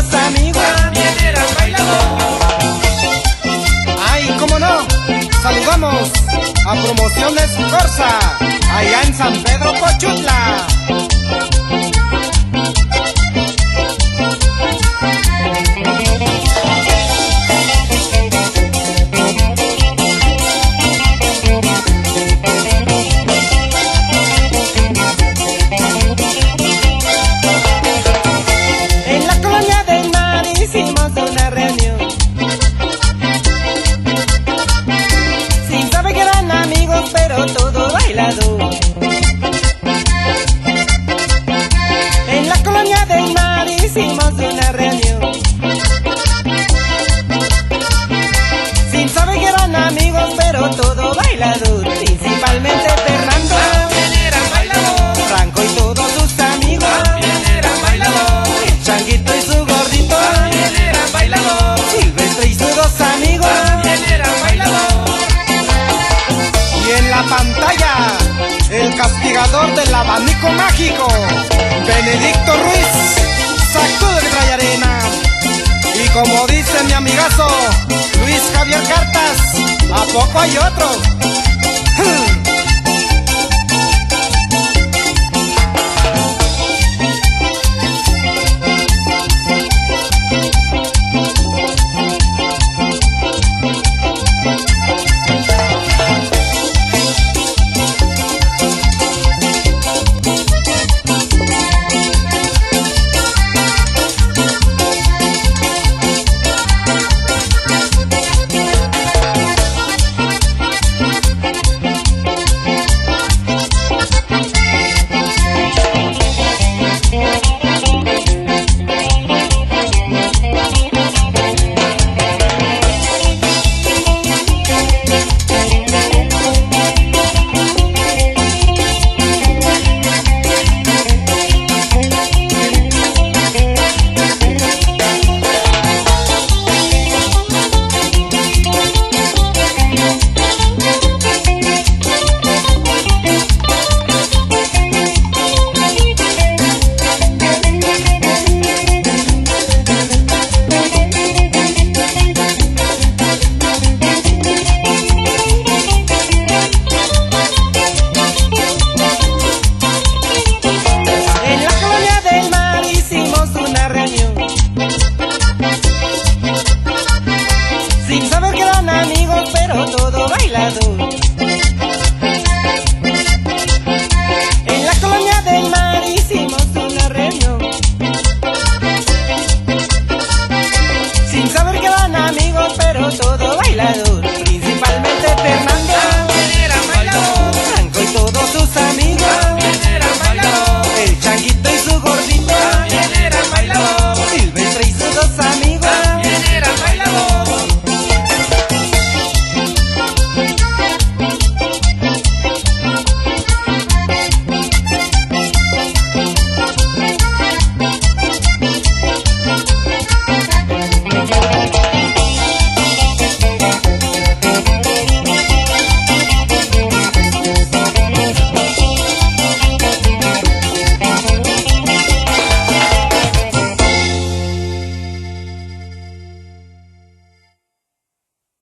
dos amigos también eran bailador. Ay, cómo no, saludamos a Promociones Corsa, allá en San Pedro Pochutla. En la colonia del Mar hicimos una reunión, sin saber que eran amigos, pero todo bailador. En la colonia del Mar hicimos una reunión, sin saber que eran amigos, pero todo bailador. Principalmente Fernando, También eran bailador. Franco y todos sus amigos, También eran bailador. el Changuito y su gordito, También eran bailador. Silvestre y sus dos amigos. También eran bailador. Y en la pantalla, el castigador del abanico mágico, Benedicto Ruiz, sacudo que trae arena. Y como dice mi amigazo Luis Javier Cartas, ¿a poco hay otro?